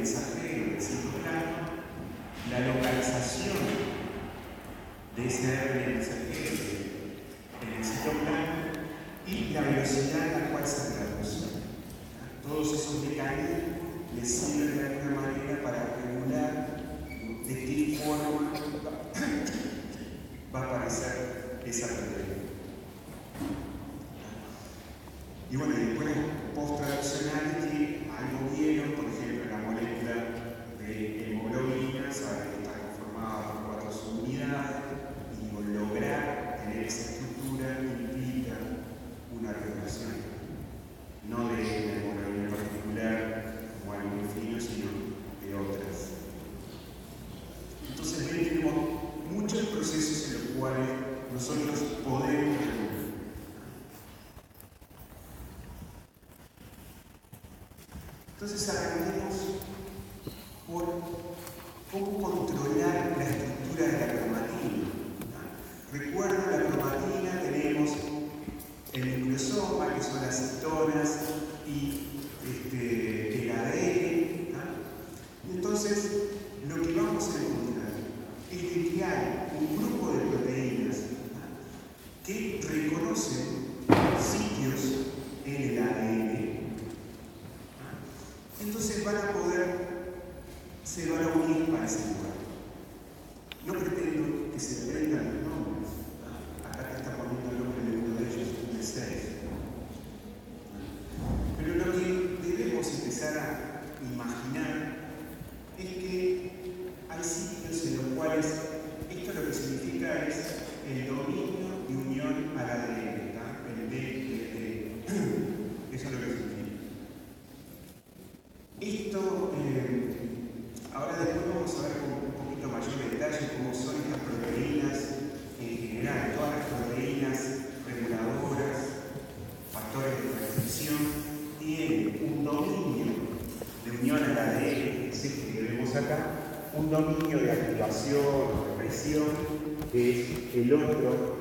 mensajero del citoplano, la localización de ese ARN mensajero en el citoplano y la velocidad a la cual se traduce. Todos esos mecanismos les sirven de alguna manera para regular de qué forma va a aparecer esa proteína. Y bueno, después post-traduccionales que algo vieron, por ejemplo, la molécula de hemoglobina, sabe que está conformada por 4 subunidades, y lograr tener esa estructura implica una regulación, no de una hemoglobina particular como algo fino, sino de otras. Entonces, ven, tenemos muchos procesos en los cuales nosotros podemos regular. Entonces arranquemos por cómo controlar la estructura de la cromatina. Recuerden, la cromatina tenemos el nucleosoma, que son las histonas, y el ADN. Y entonces, lo que vamos a encontrar es de que hay un grupo de proteínas que reconocen sitios en el ADN. Entonces se van a unir para ese lugar. No pretendo que se aprendan los nombres. Acá te está poniendo el nombre de uno de ellos, un de 6. Pero lo que debemos empezar a imaginar es que hay sitios en los cuales esto lo que significa es el dominio de unión al ADN, el DDD. Eso es lo que significa. Esto, ahora después vamos a ver con un poquito mayor detalle cómo son estas proteínas en general. Todas las proteínas reguladoras, factores de transcripción, tienen un dominio de unión al ADN, es este que vemos acá, un dominio de activación o represión, que es el otro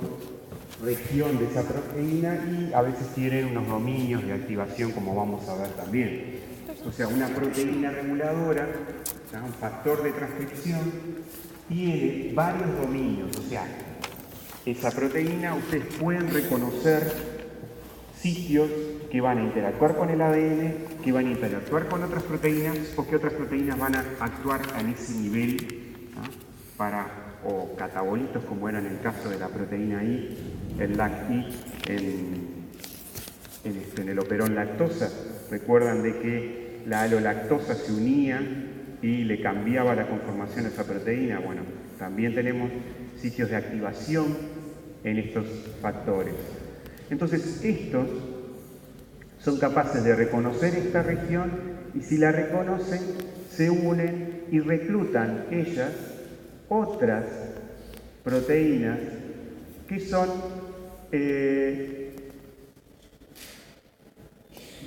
región de esa proteína, y a veces tienen unos dominios de activación, como vamos a ver también. O sea, una proteína reguladora, un factor de transcripción, tiene varios dominios. O sea, esa proteína, ustedes pueden reconocer sitios que van a interactuar con el ADN, que van a interactuar con otras proteínas, o que otras proteínas van a actuar en ese nivel, o catabolitos, como era en el caso de la proteína I, el LAC-I, en el operón lactosa. Recuerdan de que la alolactosa se unía y le cambiaba la conformación a esa proteína. Bueno, también tenemos sitios de activación en estos factores. Entonces, estos son capaces de reconocer esta región, y si la reconocen, se unen y reclutan ellas otras proteínas que son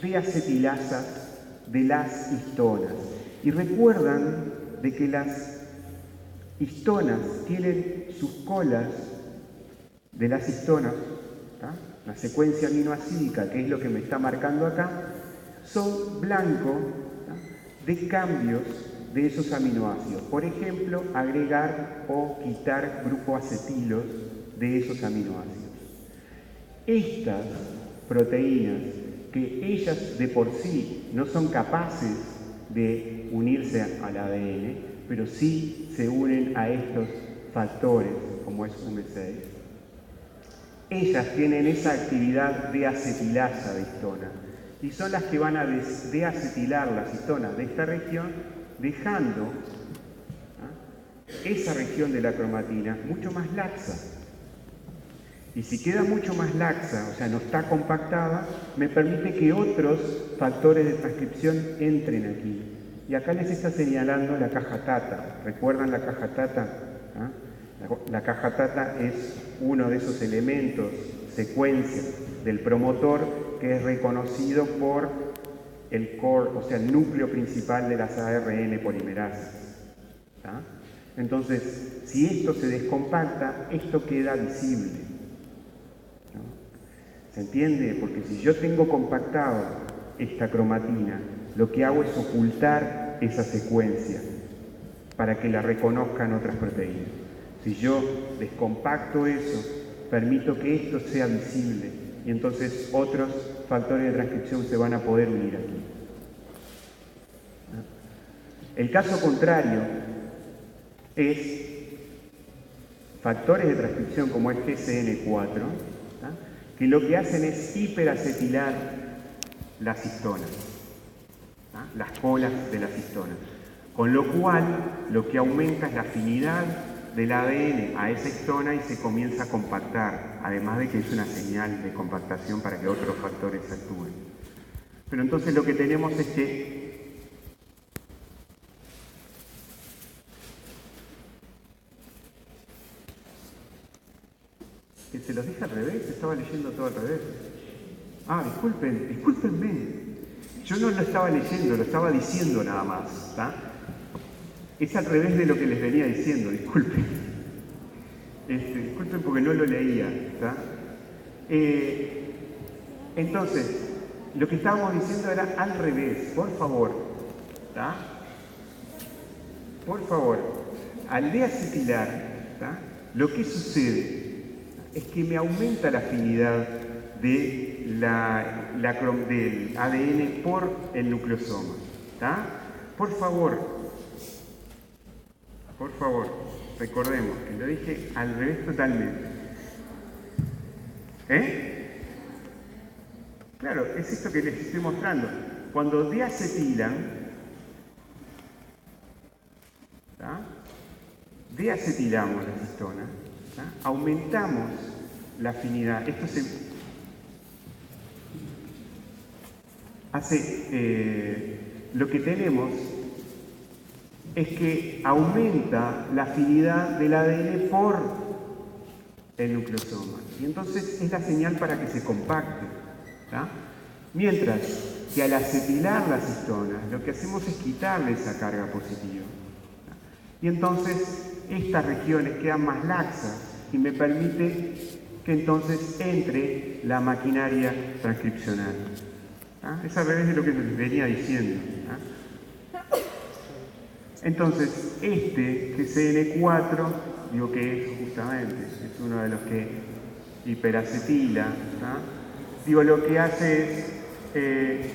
deacetilasas de las histonas. Y recuerdan de que las histonas tienen sus colas de las histonas, la secuencia aminoacídica, que es lo que me está marcando acá, son blanco de cambios de esos aminoácidos. Por ejemplo, agregar o quitar grupoacetilos de esos aminoácidos. Estas proteínas, que ellas de por sí no son capaces de unirse al ADN, pero sí se unen a estos factores, como es UM6. Ellas tienen esa actividad de acetilasa de histona, y son las que van a deacetilar las histonas de esta región, dejando esa región de la cromatina mucho más laxa. Y si queda mucho más laxa, o sea, no está compactada, me permite que otros factores de transcripción entren aquí. Y acá les está señalando la caja Tata. ¿Recuerdan la caja Tata? La caja Tata es uno de esos elementos, secuencia del promotor, que es reconocido por el core, o sea, el núcleo principal de las ARN polimerasas. Entonces, si esto se descompacta, esto queda visible. ¿Se entiende? Porque si yo tengo compactado esta cromatina, lo que hago es ocultar compactar esa secuencia para que la reconozcan otras proteínas. Si yo descompacto eso, permito que esto sea visible y entonces otros factores de transcripción se van a poder unir aquí. El caso contrario es factores de transcripción como es GSN4, que lo que hacen es hiperacetilar las histonas, las colas de las histonas, con lo cual lo que aumenta es la afinidad del ADN a esa histona y se comienza a compactar, además de que es una señal de compactación para que otros factores actúen. Pero entonces lo que tenemos es que se los dije al revés, estaba leyendo todo al revés. Ah, discúlpenme. Yo no lo estaba leyendo, lo estaba diciendo nada más, ¿está? Es al revés de lo que les venía diciendo, disculpen. Disculpen porque no lo leía, ¿está? Entonces, lo que estábamos diciendo era al revés, por favor, ¿está? Por favor, al deacetilar, ¿está? Lo que sucede es que me aumenta la afinidad de del ADN por el nucleosoma. ¿Está? Por favor, recordemos que lo dije al revés totalmente. Claro, es esto que les estoy mostrando. Cuando deacetilan, ¿está? Deacetilamos las histonas, aumentamos la afinidad. Esto se hace, lo que tenemos es que aumenta la afinidad del ADN por el nucleosoma. Y entonces es la señal para que se compacte, ¿tá? Mientras que al acetilar las histonas, lo que hacemos es quitarle esa carga positiva, ¿tá? Y entonces estas regiones quedan más laxas y me permite que entonces entre la maquinaria transcripcional. ¿Ah? Es al revés de lo que les venía diciendo. ¿Ah? Entonces, GCN4, digo que es justamente, es uno de los que hiperacetila. ¿Ah? Digo, lo que hace es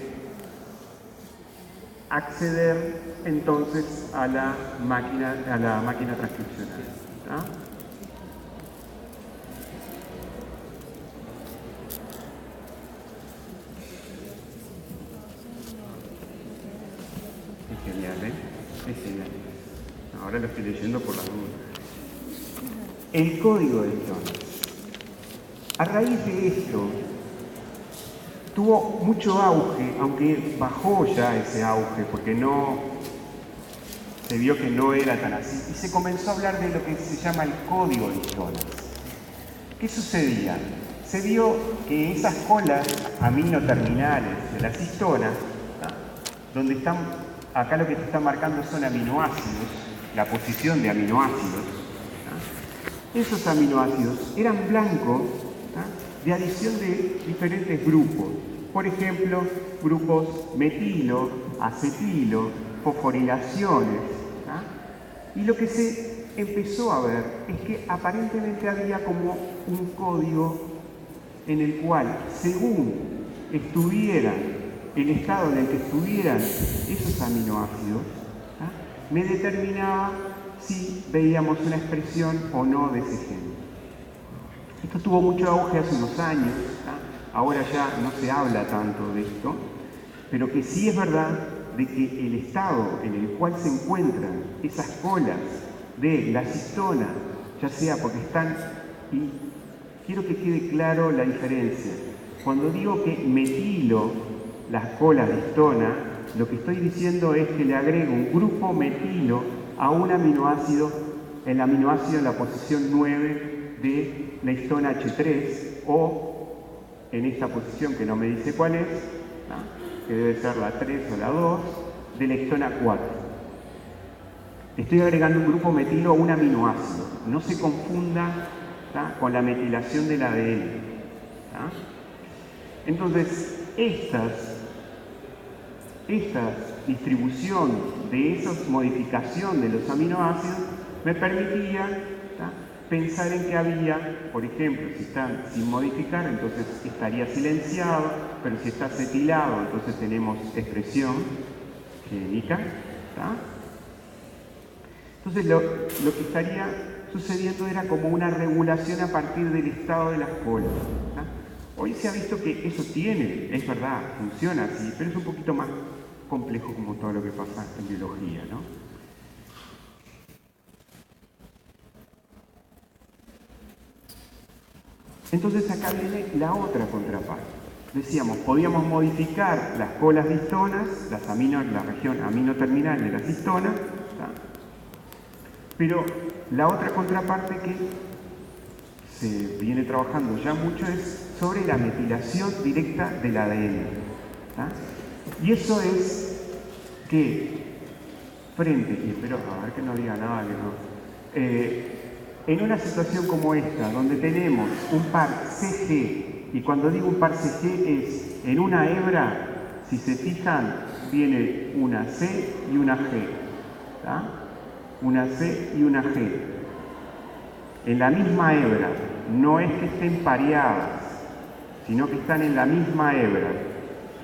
acceder entonces a la máquina transcripcional. ¿Ah? Es genial, ¿eh? Es genial. Ahora lo estoy leyendo por la duda. El código de histonas. A raíz de esto, tuvo mucho auge, aunque bajó ya ese auge, porque se vio que no era tan así, y se comenzó a hablar de lo que se llama el código de histonas. ¿Qué sucedía? Se vio que esas colas aminoterminales de las histonas, ¿tá? Donde están, acá lo que te está marcando son aminoácidos, la posición de aminoácidos, ¿tá? Esos aminoácidos eran blancos, ¿tá? De adición de diferentes grupos. Por ejemplo, grupos metilo, acetilo, fosforilaciones. ¿Tá? Y lo que se empezó a ver es que aparentemente había como un código en el cual, según estuviera el estado en el que estuvieran esos aminoácidos, ¿tá? Me determinaba si veíamos una expresión o no de ese gen. Esto tuvo mucho auge hace unos años, ¿tá? Ahora ya no se habla tanto de esto, pero que sí es verdad de que el estado en el cual se encuentran esas colas de las histonas, ya sea porque están, y quiero que quede claro la diferencia. Cuando digo que metilo las colas de histona, lo que estoy diciendo es que le agrego un grupo metilo a un aminoácido, el aminoácido en la posición 9 de la histona H3, o en esta posición que no me dice cuál es, ¿no? Que debe ser la 3 o la 2, de la histona 4. Estoy agregando un grupo metilo a un aminoácido. No se confunda, ¿tá? Con la metilación del ADN. esta distribución de esa modificación de los aminoácidos me permitía, ¿tá?, pensar en que había, por ejemplo, si están sin modificar, entonces estaría silenciado, pero si está acetilado, entonces tenemos expresión génica, ¿tá? Entonces lo que estaría sucediendo era como una regulación a partir del estado de las colas, ¿tá? Hoy se ha visto que eso tiene, es verdad, funciona así, pero es un poquito más complejo como todo lo que pasa en biología, ¿no? Entonces acá viene la otra contraparte. Decíamos, podíamos modificar las colas de histonas, la región aminoterminal de las histonas, ¿tá?, pero la otra contraparte que se viene trabajando ya mucho es sobre la metilación directa del ADN, ¿tá? Y eso es que frente, y espero a ver que no diga nada que no, en una situación como esta, donde tenemos un par CG, y cuando digo un par CG es en una hebra, si se fijan, viene una C y una G, ¿tá? Una C y una G. En la misma hebra, no es que estén pareadas, sino que están en la misma hebra.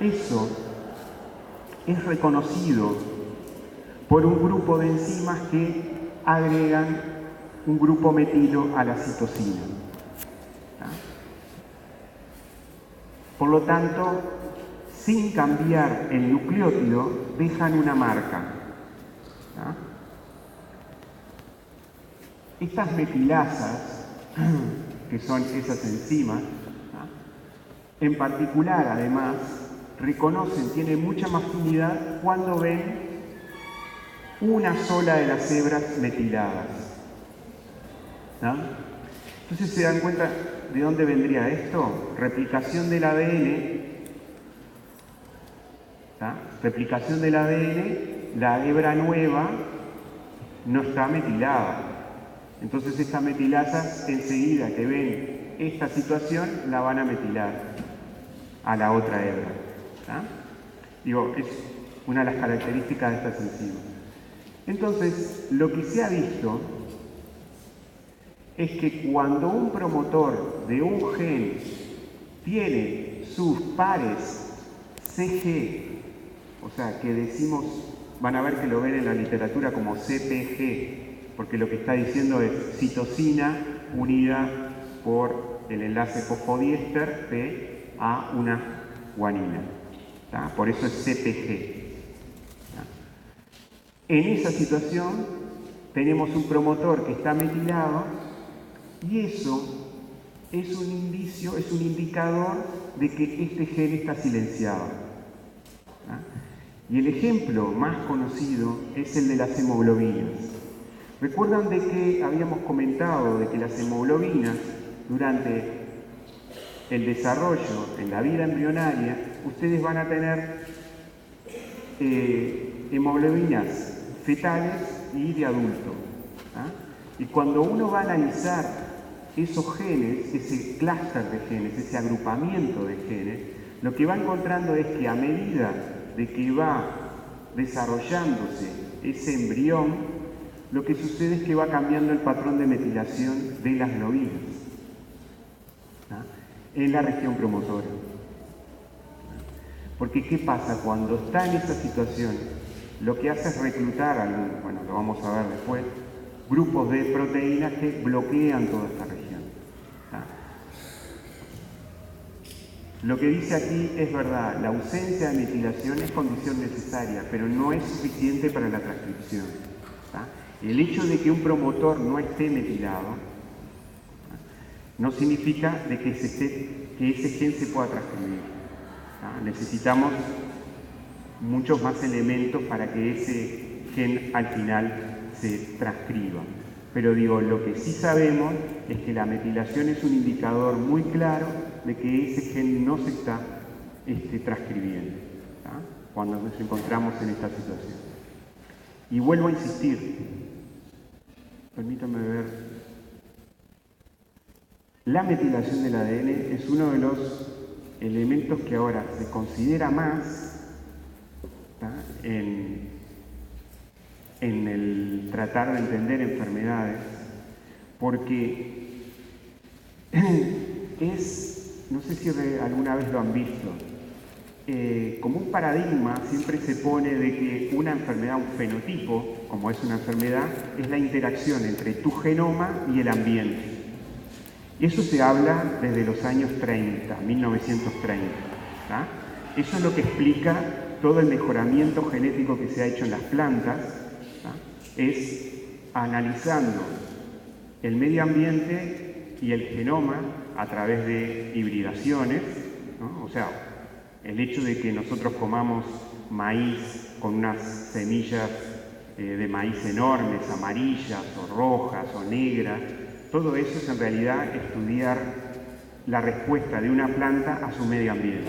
Eso es reconocido por un grupo de enzimas que agregan un grupo metilo a la citosina, ¿tá? Por lo tanto, sin cambiar el nucleótido, dejan una marca, ¿tá? Estas metilasas, que son esas enzimas, ¿tá?, en particular, además, reconocen, tienen mucha más afinidad cuando ven una sola de las hebras metiladas, ¿tá? Entonces se dan cuenta de dónde vendría esto. Replicación del ADN, ¿tá? Replicación del ADN, la hebra nueva no está metilada. Entonces estas metilasas, enseguida que ven esta situación, la van a metilar a la otra hebra, ¿tá? Digo, es una de las características de estas enzimas. Entonces, lo que se ha visto es que cuando un promotor de un gen tiene sus pares CG, o sea, que decimos, van a ver que lo ven en la literatura como CPG, porque lo que está diciendo es citosina unida por el enlace fosfodiéster P a una guanina, ¿tá? Por eso es CPG, ¿tá? En esa situación tenemos un promotor que está metilado y eso es un indicio, es un indicador de que este gen está silenciado, ¿tá? Y el ejemplo más conocido es el de las hemoglobinas. ¿Recuerdan de que habíamos comentado de que las hemoglobinas durante el desarrollo en la vida embrionaria, ustedes van a tener hemoglobinas fetales y de adulto, ¿tá? Y cuando uno va a analizar esos genes, ese clúster de genes, ese agrupamiento de genes, lo que va encontrando es que a medida de que va desarrollándose ese embrión, lo que sucede es que va cambiando el patrón de metilación de las globinas, ¿tá?, en la región promotora. Porque ¿qué pasa? Cuando está en esa situación, lo que hace es reclutar bueno, lo vamos a ver después, grupos de proteínas que bloquean toda esta región, ¿tá? Lo que dice aquí es verdad, la ausencia de metilación es condición necesaria, pero no es suficiente para la transcripción, ¿tá? El hecho de que un promotor no esté metilado, ¿tá?, no significa de que ese gen se pueda transcribir, ¿tá? Necesitamos muchos más elementos para que ese gen al final se transcriba. Pero digo, lo que sí sabemos es que la metilación es un indicador muy claro de que ese gen no se está transcribiendo, ¿tá?, cuando nos encontramos en esta situación. Y vuelvo a insistir, permítanme ver, la metilación del ADN es uno de los elementos que ahora se considera más, en el tratar de entender enfermedades, porque no sé si alguna vez lo han visto, como un paradigma siempre se pone de que una enfermedad, un fenotipo, como es una enfermedad, es la interacción entre tu genoma y el ambiente. Y eso se habla desde los años 30, 1930. ¿tá? Eso es lo que explica todo el mejoramiento genético que se ha hecho en las plantas, ¿tá? Es analizando el medio ambiente y el genoma a través de hibridaciones, ¿no? O sea, el hecho de que nosotros comamos maíz con unas semillas de maíz enormes, amarillas o rojas o negras, todo eso es en realidad estudiar la respuesta de una planta a su medio ambiente.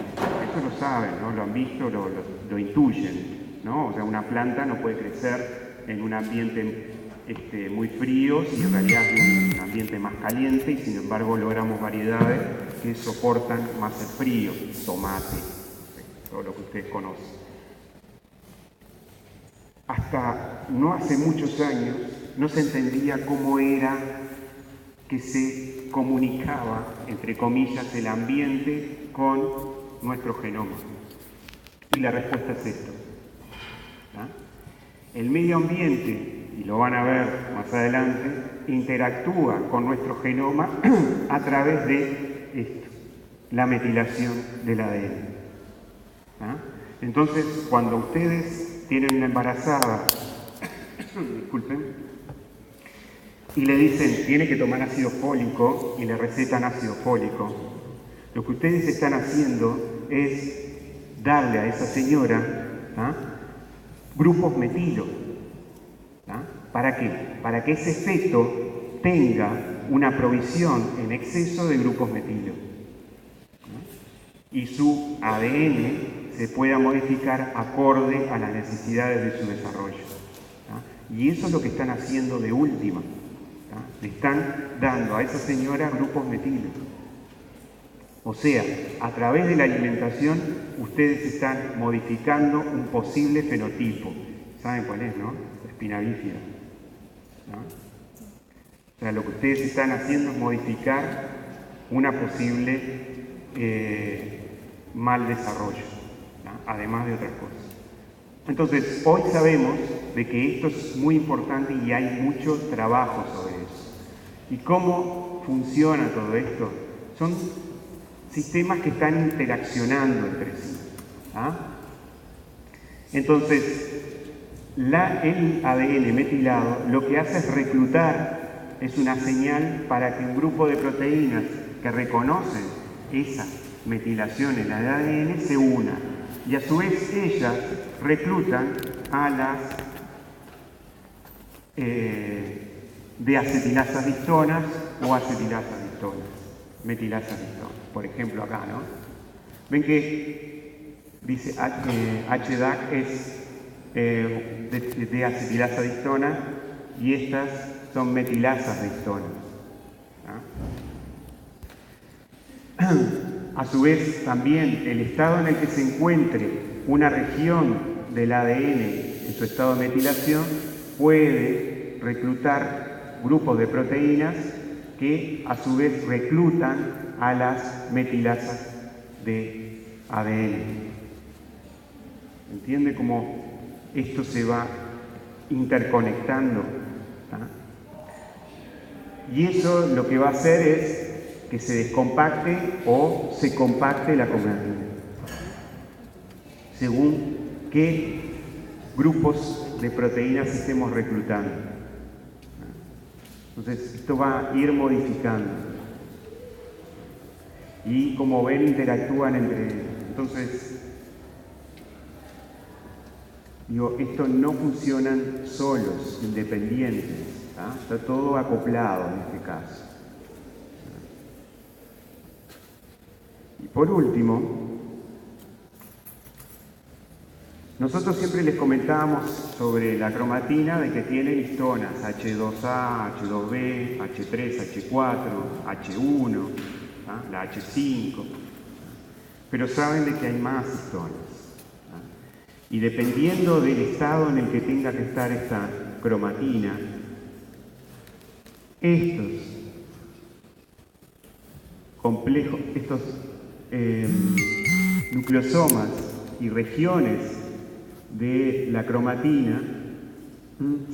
Eso lo saben, ¿no? Lo han visto, lo intuyen, ¿no? O sea, una planta no puede crecer en un ambiente muy frío si en realidad es un ambiente más caliente, y sin embargo logramos variedades que soportan más el frío, tomate, todo lo que ustedes conocen. Hasta no hace muchos años no se entendía cómo era que se comunicaba, entre comillas, el ambiente con nuestro genoma. Y la respuesta es esto. ¿tá? El medio ambiente, y lo van a ver más adelante, interactúa con nuestro genoma a través de esto, la metilación del ADN. ¿tá? Entonces, cuando ustedes tienen una embarazada, disculpen, y le dicen, tiene que tomar ácido fólico, y le recetan ácido fólico, lo que ustedes están haciendo es darle a esa señora grupos metilo. ¿Para qué? Para que ese feto tenga una provisión en exceso de grupos metilo. Y su ADN se pueda modificar acorde a las necesidades de su desarrollo. Y eso es lo que están haciendo de última. Le están dando a esa señora grupos metilo. O sea, a través de la alimentación ustedes están modificando un posible fenotipo. ¿Saben cuál es, no? Espina bífida. ¿no? O sea, lo que ustedes están haciendo es modificar una posible mal desarrollo, ¿no? Además de otras cosas. Entonces, hoy sabemos de que esto es muy importante y hay mucho trabajo sobre eso. ¿Y cómo funciona todo esto? Son sistemas que están interaccionando entre sí. Entonces, el ADN metilado lo que hace es reclutar, es una señal para que un grupo de proteínas que reconocen esa metilación en el ADN se una. Y a su vez ellas reclutan a las deacetilasas de histonas o acetilasas de histonas, metilasas de histonas. Por ejemplo acá, ¿no? Ven que dice HDAC es de acetilasa de histona y estas son metilasas de histona. A su vez, también el estado en el que se encuentre una región del ADN en su estado de metilación puede reclutar grupos de proteínas que a su vez reclutan a las metilasas de ADN. ¿Entiende cómo esto se va interconectando? Y eso lo que va a hacer es que se descompacte o se compacte la cromatina, según qué grupos de proteínas estemos reclutando. Entonces, esto va a ir modificando. Y como ven, interactúan entre ellos. Entonces, esto no funcionan solos, independientes. Está todo acoplado en este caso. Y por último, nosotros siempre les comentábamos sobre la cromatina de que tiene histonas H2A, H2B, H3, H4, H1, la H5, pero saben de que hay más histonas. Y dependiendo del estado en el que tenga que estar esta cromatina, estos complejos, estos nucleosomas y regiones de la cromatina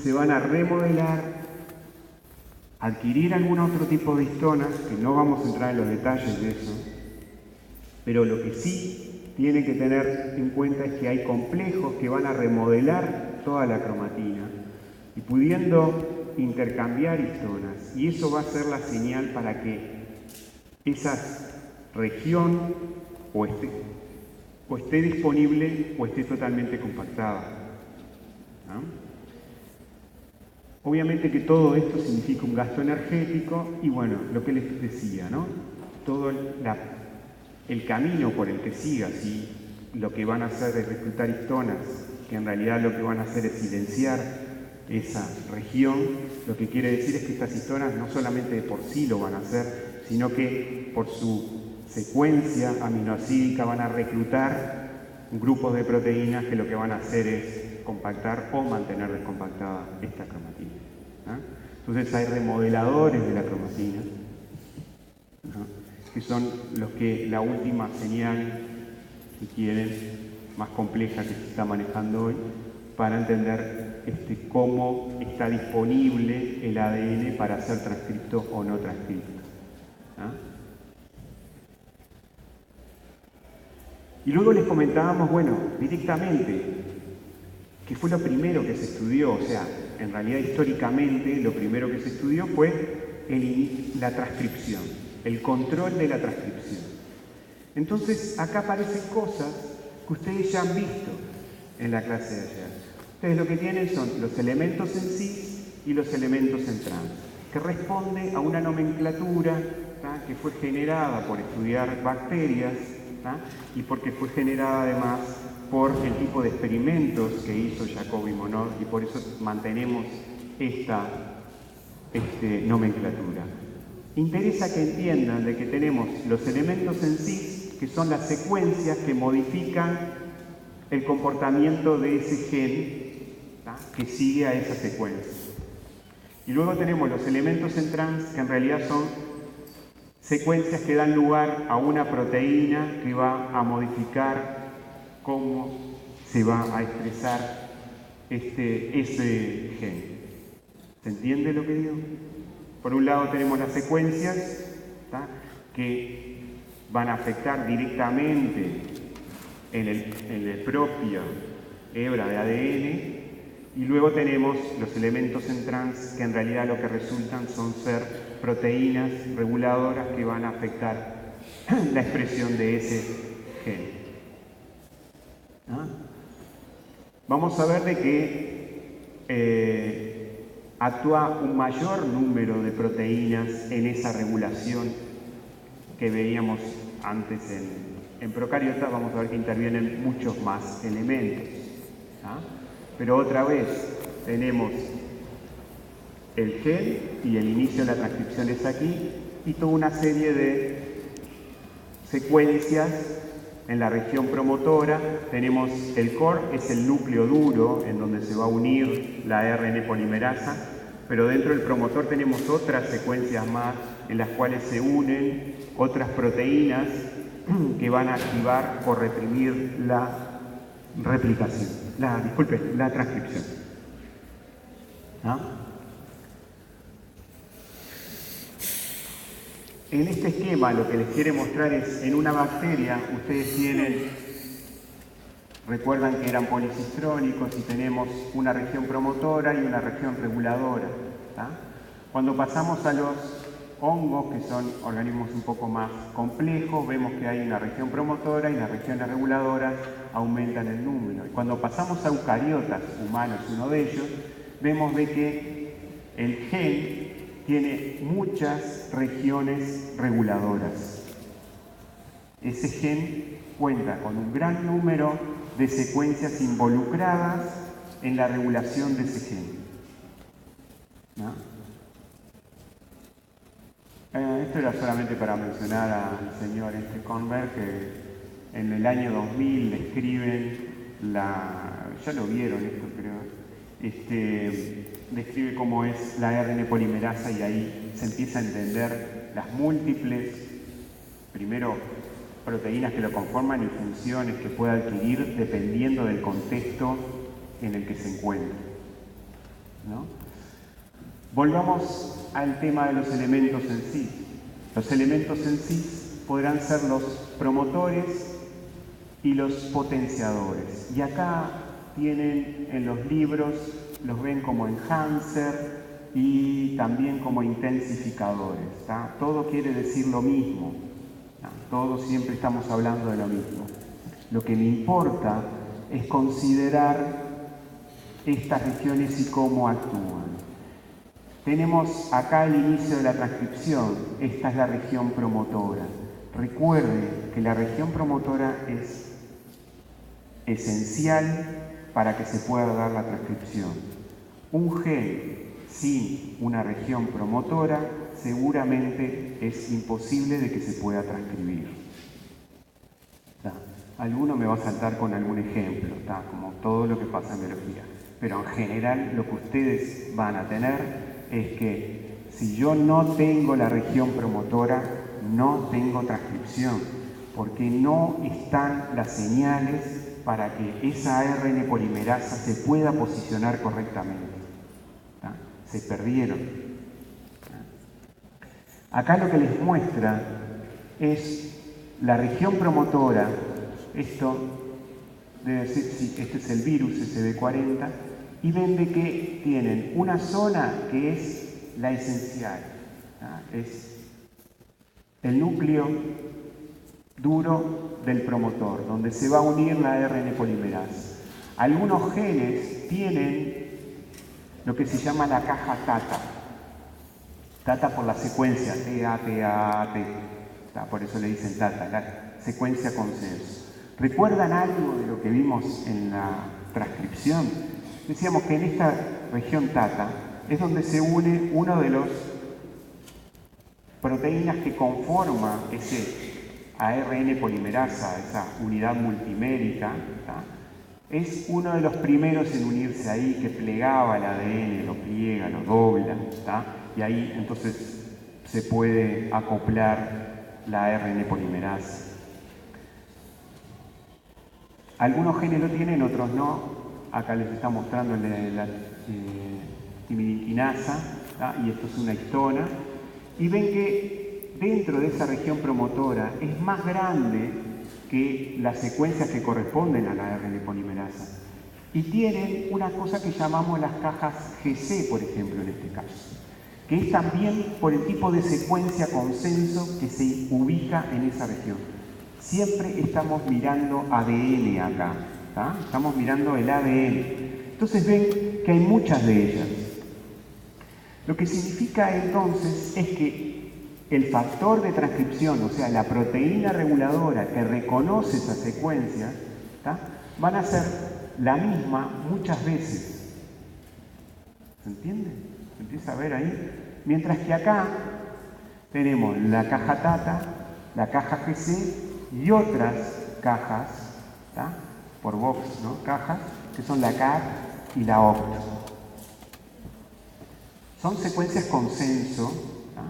se van a remodelar, adquirir algún otro tipo de histonas, que no vamos a entrar en los detalles de eso, pero lo que sí tienen que tener en cuenta es que hay complejos que van a remodelar toda la cromatina y pudiendo intercambiar histonas, y eso va a ser la señal para que esa región o esté disponible o esté totalmente compactada, ¿no? Obviamente que todo esto significa un gasto energético y bueno, lo que les decía, ¿no? Todo el camino por el que siga, si lo que van a hacer es reclutar histonas, que en realidad lo que van a hacer es silenciar esa región, lo que quiere decir es que estas histonas no solamente de por sí lo van a hacer, sino que por su secuencia aminoácidica van a reclutar grupos de proteínas que lo que van a hacer es compactar o mantener descompactada esta cromatina, ¿no? Entonces hay remodeladores de la cromatina, ¿no?, que son los que la última señal, si quieren, más compleja que se está manejando hoy, para entender cómo está disponible el ADN para ser transcripto o no transcripto, ¿no? Y luego les comentábamos, bueno, directamente, que fue lo primero que se estudió, o sea, en realidad históricamente lo primero que se estudió fue la transcripción, el control de la transcripción. Entonces, acá aparecen cosas que ustedes ya han visto en la clase de ayer. Ustedes lo que tienen son los elementos en cis y los elementos en trans, que responde a una nomenclatura, ¿tá?, que fue generada por estudiar bacterias, ¿tá?, y porque fue generada además por el tipo de experimentos que hizo Jacob y Monod, y por eso mantenemos esta nomenclatura. Interesa que entiendan de que tenemos los elementos en sí, que son las secuencias que modifican el comportamiento de ese gen, ¿tá?, que sigue a esa secuencia. Y luego tenemos los elementos en trans, que en realidad son secuencias que dan lugar a una proteína que va a modificar cómo se va a expresar ese gen. ¿Se entiende lo que digo? Por un lado tenemos las secuencias, ¿tá?, que van a afectar directamente en el propio hebra de ADN, y luego tenemos los elementos en trans, que en realidad lo que resultan son ser proteínas reguladoras que van a afectar la expresión de ese gen, ¿no? Vamos a ver de que actúa un mayor número de proteínas en esa regulación que veíamos antes en procariotas. Vamos a ver que intervienen muchos más elementos, ¿no? Pero otra vez tenemos el gen y el inicio de la transcripción es aquí, y toda una serie de secuencias en la región promotora. Tenemos el core, es el núcleo duro en donde se va a unir la ARN polimerasa, pero dentro del promotor tenemos otras secuencias más en las cuales se unen otras proteínas que van a activar o reprimir la replicación, la transcripción, ¿no? En este esquema lo que les quiere mostrar es, en una bacteria, ustedes recuerdan que eran policistrónicos y tenemos una región promotora y una región reguladora, ¿tá? Cuando pasamos a los hongos, que son organismos un poco más complejos, vemos que hay una región promotora y las regiones reguladoras aumentan el número. Y cuando pasamos a eucariotas, humanos uno de ellos, vemos de que el gen tiene muchas regiones reguladoras. Ese gen cuenta con un gran número de secuencias involucradas en la regulación de ese gen, ¿no? Esto era solamente para mencionar al señor Conver, que en el año 2000 describen ya lo vieron esto creo, describe cómo es la ARN polimerasa y ahí se empieza a entender las múltiples, primero, proteínas que lo conforman y funciones que puede adquirir dependiendo del contexto en el que se encuentre, ¿no? Volvamos al tema de los elementos en sí. Los elementos en sí podrán ser los promotores y los potenciadores. Y acá tienen en los libros, los ven como enhancer y también como intensificadores, ¿tá? Todo quiere decir lo mismo, ¿tá? Todos siempre estamos hablando de lo mismo. Lo que me importa es considerar estas regiones y cómo actúan. Tenemos acá el inicio de la transcripción, esta es la región promotora. Recuerde que la región promotora es esencial para que se pueda dar la transcripción. Un gen sin una región promotora seguramente es imposible de que se pueda transcribir. ¿Tá? Alguno me va a saltar con algún ejemplo, ¿tá? Como todo lo que pasa en biología. Pero en general lo que ustedes van a tener es que si yo no tengo la región promotora, no tengo transcripción, porque no están las señales para que esa ARN polimerasa se pueda posicionar correctamente. ¿Tá? Se perdieron. ¿Tá? Acá lo que les muestra es la región promotora. Esto debe ser, sí, este es el virus SB40, y ven de que tienen una zona que es la esencial, ¿tá? Es el núcleo duro del promotor, donde se va a unir la ARN polimerasa. Algunos genes tienen lo que se llama la caja TATA. TATA por la secuencia, T, por eso le dicen TATA, la secuencia consenso. ¿Recuerdan algo de lo que vimos en la transcripción? Decíamos que en esta región TATA es donde se une uno de los proteínas que conforma ese ARN polimerasa, esa unidad multimérica, ¿tá? Es uno de los primeros en unirse ahí, que plegaba el ADN, lo pliega, lo dobla, ¿tá? Y ahí entonces se puede acoplar la ARN polimerasa. Algunos genes lo tienen, otros no. Acá les está mostrando el de la timidinasa, ¿tá? Y esto es una histona. Y ven que dentro de esa región promotora es más grande que las secuencias que corresponden a la ARN polimerasa. Y tienen una cosa que llamamos las cajas GC, por ejemplo, en este caso, que es también por el tipo de secuencia consenso que se ubica en esa región. Siempre estamos mirando ADN acá, ¿tá? Estamos mirando el ADN. Entonces ven que hay muchas de ellas. Lo que significa entonces es que el factor de transcripción, o sea, la proteína reguladora que reconoce esa secuencia, ¿tá? Van a ser la misma muchas veces. ¿Se entiende? ¿Se empieza a ver ahí? Mientras que acá tenemos la caja TATA, la caja GC y otras cajas, ¿tá? Por box, ¿no? Cajas, que son la CAR y la OCT. Son secuencias consenso, ¿tá?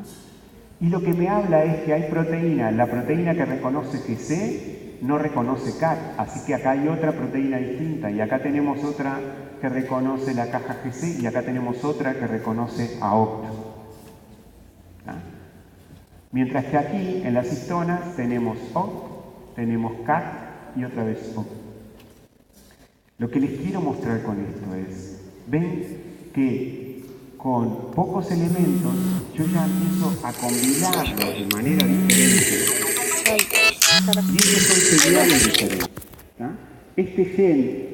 Y lo que me habla es que hay proteína, la proteína que reconoce GC no reconoce CAR, así que acá hay otra proteína distinta, y acá tenemos otra que reconoce la caja GC y acá tenemos otra que reconoce a OCT. ¿Tá? Mientras que aquí en las histonas tenemos OCT, tenemos CAT y otra vez OCT. Lo que les quiero mostrar con esto es, ven que con pocos elementos yo ya empiezo a combinarlos de manera diferente. Y estos son señales diferentes. ¿Tá? Este gen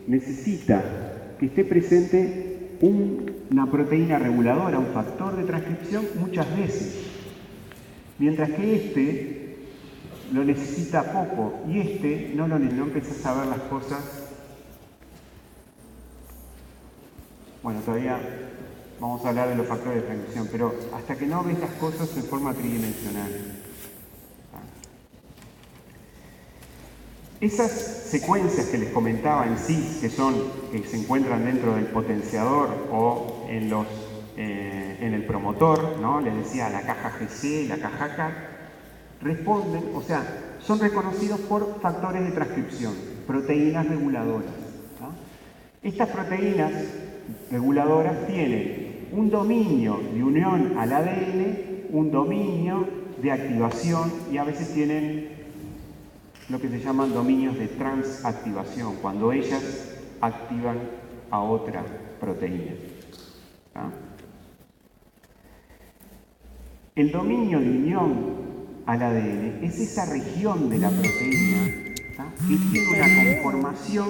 necesita que esté presente una proteína reguladora, un factor de transcripción muchas veces. Mientras que este lo necesita poco y este no empezás a ver las cosas. Bueno, todavía vamos a hablar de los factores de transcripción, pero hasta que no ves las cosas en forma tridimensional. Esas secuencias que les comentaba en sí, que se encuentran dentro del potenciador o en el promotor, ¿no? Les decía la caja GC, la caja CAC, responden, o sea, son reconocidos por factores de transcripción, proteínas reguladoras, ¿no? Estas proteínas reguladoras tienen un dominio de unión al ADN, un dominio de activación y a veces tienen lo que se llaman dominios de transactivación, cuando ellas activan a otra proteína, ¿no? El dominio de unión al ADN es esa región de la proteína, ¿no?, que tiene una conformación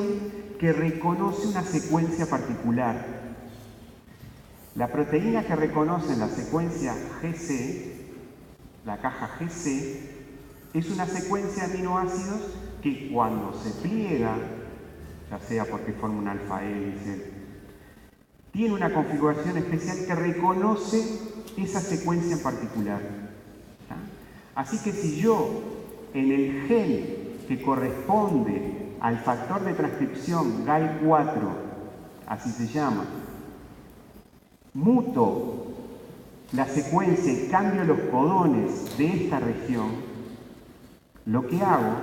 que reconoce una secuencia particular. La proteína que reconoce la secuencia GC, la caja GC, es una secuencia de aminoácidos que cuando se pliega, ya sea porque forma un alfa hélice, tiene una configuración especial que reconoce esa secuencia en particular. Así que si yo en el gen que corresponde al factor de transcripción GAL4, así se llama, muto la secuencia y cambio los codones de esta región, lo que hago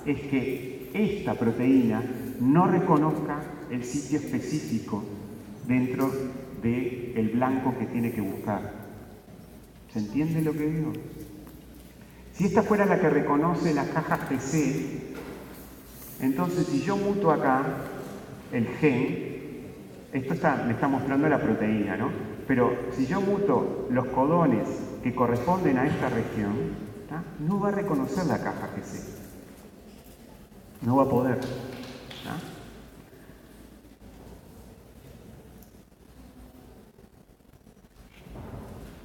es que esta proteína no reconozca el sitio específico dentro del blanco que tiene que buscar. ¿Se entiende lo que digo? Si esta fuera la que reconoce las cajas GC, entonces si yo muto acá el gen, esto me está mostrando la proteína, ¿no? Pero si yo muto los codones que corresponden a esta región, ¿tá?, no va a reconocer la caja GC. No va a poder, ¿tá?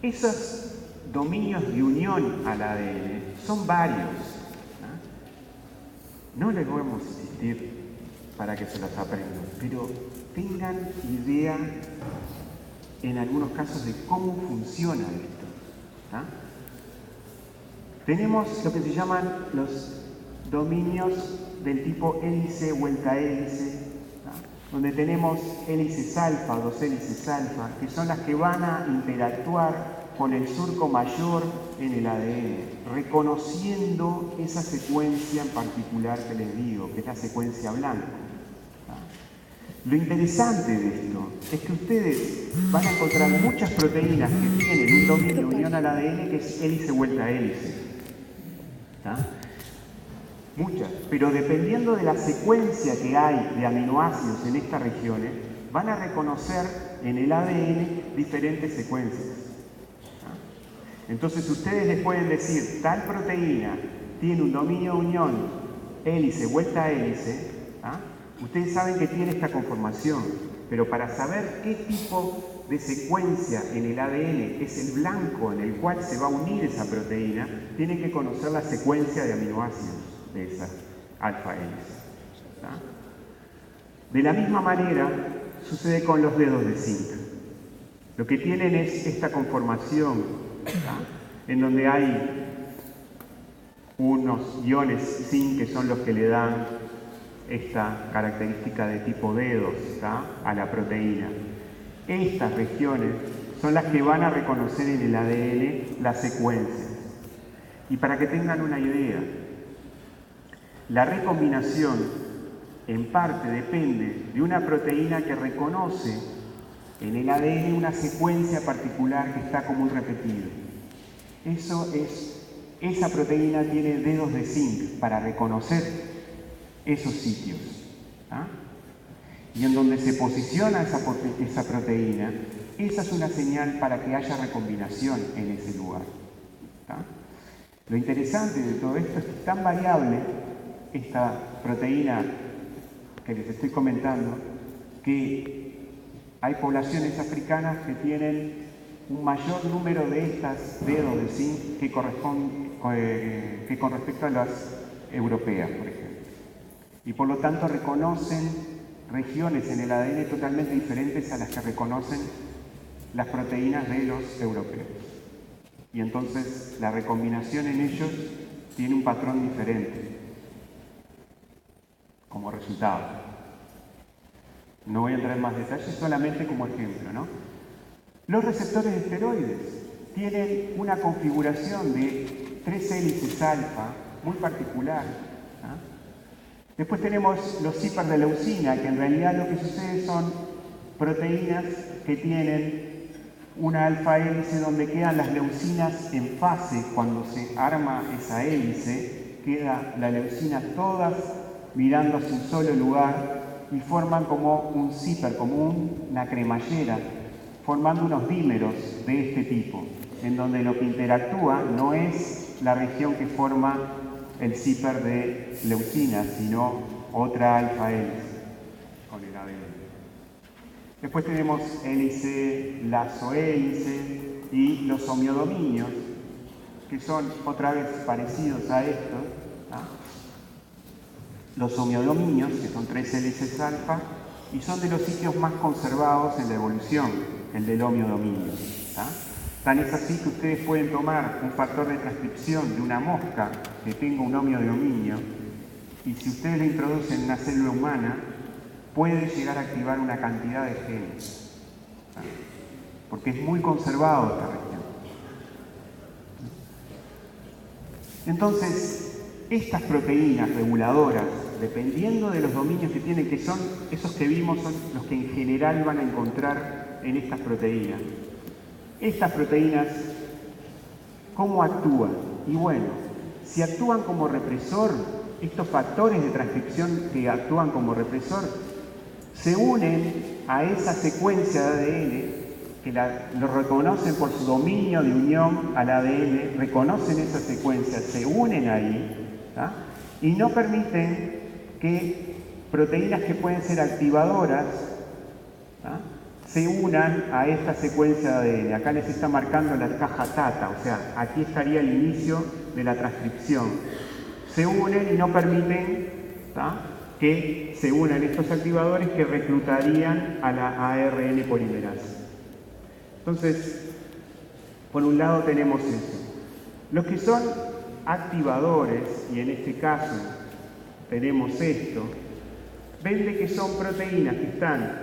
Esos dominios de unión al ADN son varios, ¿no? No les vamos a insistir para que se los aprendan, pero tengan idea en algunos casos de cómo funciona esto, ¿tá? Tenemos lo que se llaman los dominios del tipo hélice, vuelta hélice, ¿tá?, donde tenemos hélices alfa, dos hélices alfa, que son las que van a interactuar con el surco mayor en el ADN, reconociendo esa secuencia en particular que les digo, que es la secuencia blanca. Lo interesante de esto es que ustedes van a encontrar muchas proteínas que tienen un dominio de unión al ADN que es hélice vuelta hélice, ¿tá? Muchas, pero dependiendo de la secuencia que hay de aminoácidos en estas regiones, van a reconocer en el ADN diferentes secuencias. Entonces ustedes les pueden decir, tal proteína tiene un dominio de unión hélice, vuelta hélice, ¿ah? Ustedes saben que tiene esta conformación, pero para saber qué tipo de secuencia en el ADN es el blanco en el cual se va a unir esa proteína, tienen que conocer la secuencia de aminoácidos de esa alfa hélice, ¿ah? De la misma manera sucede con los dedos de zinc. Lo que tienen es esta conformación, ¿tá?, en donde hay unos iones zinc que son los que le dan esta característica de tipo dedos, ¿tá?, a la proteína. Estas regiones son las que van a reconocer en el ADN las secuencias. Y para que tengan una idea, la recombinación en parte depende de una proteína que reconoce en el ADN una secuencia particular que está como un repetido. Esa proteína tiene dedos de zinc para reconocer esos sitios, ¿tá? Y en donde se posiciona esa proteína, esa es una señal para que haya recombinación en ese lugar, ¿tá? Lo interesante de todo esto es que es tan variable esta proteína que les estoy comentando, que hay poblaciones africanas que tienen un mayor número de estas dedos de zinc que con respecto a las europeas, por ejemplo. Y por lo tanto reconocen regiones en el ADN totalmente diferentes a las que reconocen las proteínas de los europeos. Y entonces la recombinación en ellos tiene un patrón diferente. como resultado. No voy a entrar en más detalles, solamente como ejemplo, ¿no? Los receptores de esteroides tienen una configuración de 3 hélices alfa muy particular. Después tenemos los hiperdeleucina, que en realidad lo que sucede son proteínas que tienen una alfa hélice donde quedan las leucinas en fase. Cuando se arma esa hélice, queda la leucina todas mirando hacia un solo lugar y forman como un zíper, como una cremallera, formando unos dímeros de este tipo, en donde lo que interactúa no es la región que forma el zíper de leucina, sino otra alfa hélice con el ADN. Después tenemos hélice, lazohélice y los homeodominios, que son otra vez parecidos a estos. Los homeodominios, que son 3 hélices alfa, y son de los sitios más conservados en la evolución, el del homeodominio. Tan es así que ustedes pueden tomar un factor de transcripción de una mosca que tenga un homeodominio, y si ustedes le introducen en una célula humana, puede llegar a activar una cantidad de genes, porque es muy conservado esta región. Entonces, estas proteínas reguladoras, dependiendo de los dominios que tienen, que son esos que vimos, son los que en general van a encontrar en estas proteínas. Estas proteínas, ¿cómo actúan? Y bueno, si actúan como represor, estos factores de transcripción que actúan como represor, se unen a esa secuencia de ADN, que lo reconocen por su dominio de unión al ADN, reconocen esa secuencia, se unen ahí, y no permiten que proteínas que pueden ser activadoras se unan a esta secuencia de ADN. Acá les está marcando la caja TATA, o sea, aquí estaría el inicio de la transcripción. Se unen y no permiten que se unan estos activadores que reclutarían a la ARN polimerasa. Entonces, por un lado tenemos eso. Los que son activadores, y en este caso tenemos esto, ven de que son proteínas que están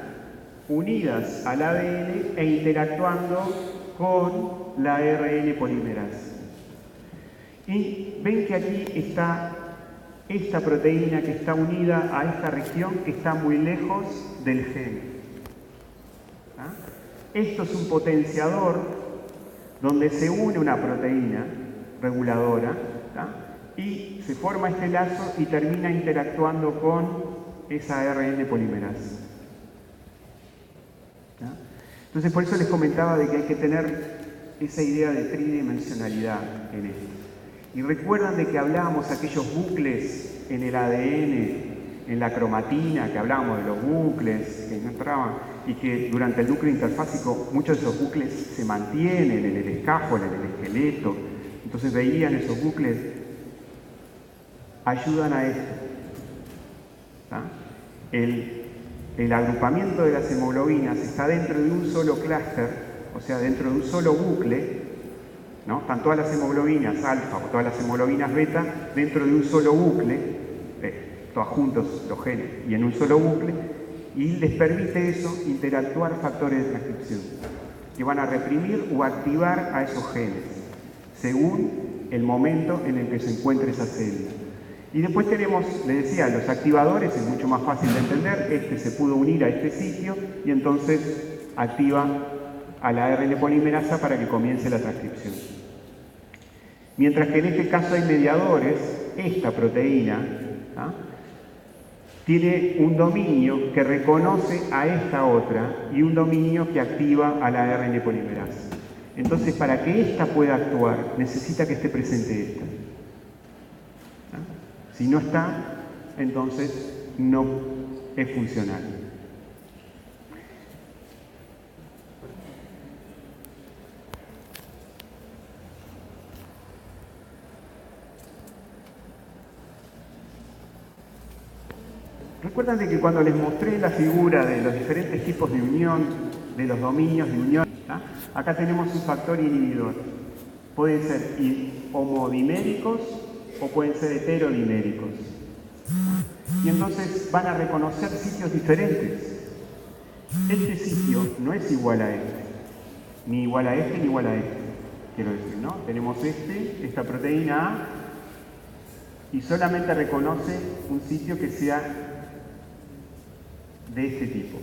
unidas al ADN e interactuando con la ARN polimerasa. Y ven que aquí está esta proteína que está unida a esta región que está muy lejos del gen. Esto es un potenciador donde se une una proteína reguladora y se forma este lazo y termina interactuando con esa ARN polimerasa. Entonces, por eso les comentaba de que hay que tener esa idea de tridimensionalidad en esto. Y recuerdan de que hablábamos aquellos bucles en el ADN, en la cromatina, que hablábamos de los bucles que entraban y que durante el núcleo interfásico muchos de esos bucles se mantienen en el escáfola, en el esqueleto. Entonces veían esos bucles, ayudan a esto. El agrupamiento de las hemoglobinas está dentro de un solo clúster, o sea, dentro de un solo bucle, ¿no? Están todas las hemoglobinas alfa o todas las hemoglobinas beta dentro de un solo bucle, todas juntos los genes, y en un solo bucle, y les permite eso interactuar factores de transcripción, que van a reprimir o activar a esos genes, según el momento en el que se encuentre esa célula. Y después tenemos, les decía, los activadores, es mucho más fácil de entender, este se pudo unir a este sitio y entonces activa a la ARN polimerasa para que comience la transcripción. Mientras que en este caso hay mediadores, esta proteína tiene un dominio que reconoce a esta otra y un dominio que activa a la ARN polimerasa. Entonces, para que esta pueda actuar, necesita que esté presente esta. Si no está, entonces no es funcional. Recuerdan de que cuando les mostré la figura de los diferentes tipos de unión, de los dominios de unión, acá tenemos un factor inhibidor. Pueden ser homodiméricos o pueden ser heterodiméricos. y entonces van a reconocer sitios diferentes. Este sitio no es igual a este, ni igual a este, ni igual a este, quiero decir, ¿no? Tenemos esta proteína A, y solamente reconoce un sitio que sea de este tipo,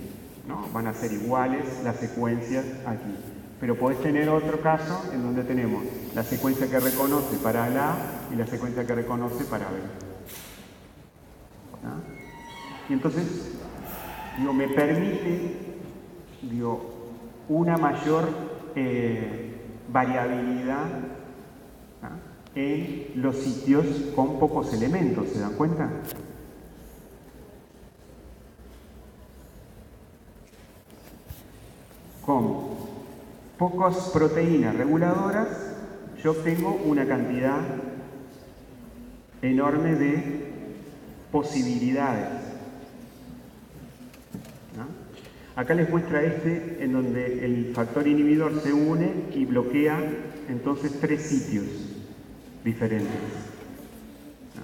¿no? Van a ser iguales las secuencias aquí. Pero podés tener otro caso en donde tenemos la secuencia que reconoce para la A y la secuencia que reconoce para B. ¿Ah? Y entonces, me permite, una mayor variabilidad, ¿ah?, en los sitios con pocos elementos, ¿se dan cuenta? Con pocas proteínas reguladoras, yo obtengo una cantidad enorme de posibilidades. ¿No? Acá les muestra en donde el factor inhibidor se une y bloquea entonces 3 sitios diferentes. ¿No?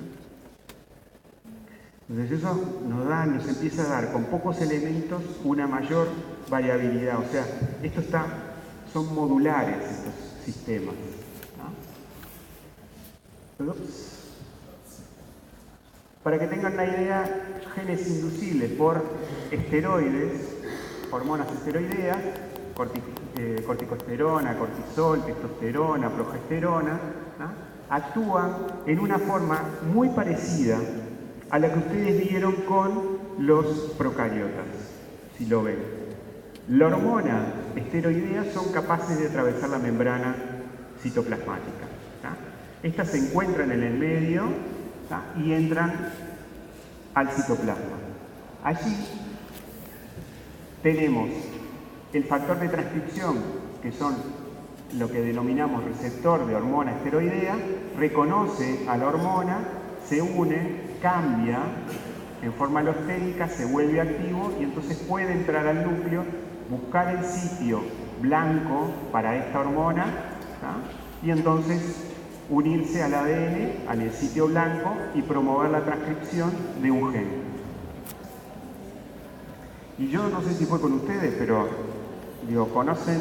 Entonces eso nos empieza a dar con pocos elementos una mayor variabilidad. O sea, son modulares estos sistemas. ¿No? Para que tengan una idea, genes inducibles por esteroides, hormonas esteroideas, corticosterona, cortisol, testosterona, progesterona, ¿no?, actúan en una forma muy parecida a la que ustedes vieron con los procariotas, si lo ven. La hormona esteroidea son capaces de atravesar la membrana citoplasmática. Estas se encuentran en el medio y entran al citoplasma. Allí tenemos el factor de transcripción, que son lo que denominamos receptor de hormona esteroidea, reconoce a la hormona, se une, cambia en forma alostérica, se vuelve activo y entonces puede entrar al núcleo, buscar el sitio blanco para esta hormona, ¿sí?, y entonces unirse al ADN, al sitio blanco, y promover la transcripción de un gen. Y yo no sé si fue con ustedes, pero ¿conocen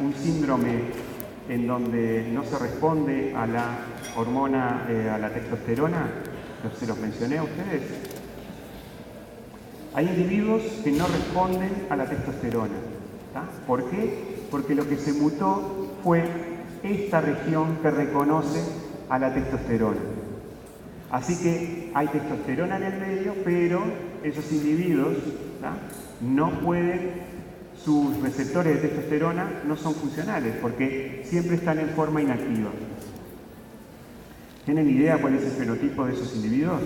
un síndrome en donde no se responde a la hormona, a la testosterona? ¿Se los mencioné a ustedes? Hay individuos que no responden a la testosterona. ¿Por qué? Porque lo que se mutó fue esta región que reconoce a la testosterona. Así que hay testosterona en el medio, pero esos individuos no pueden, sus receptores de testosterona no son funcionales porque siempre están en forma inactiva. ¿Tienen idea cuál es el fenotipo de esos individuos?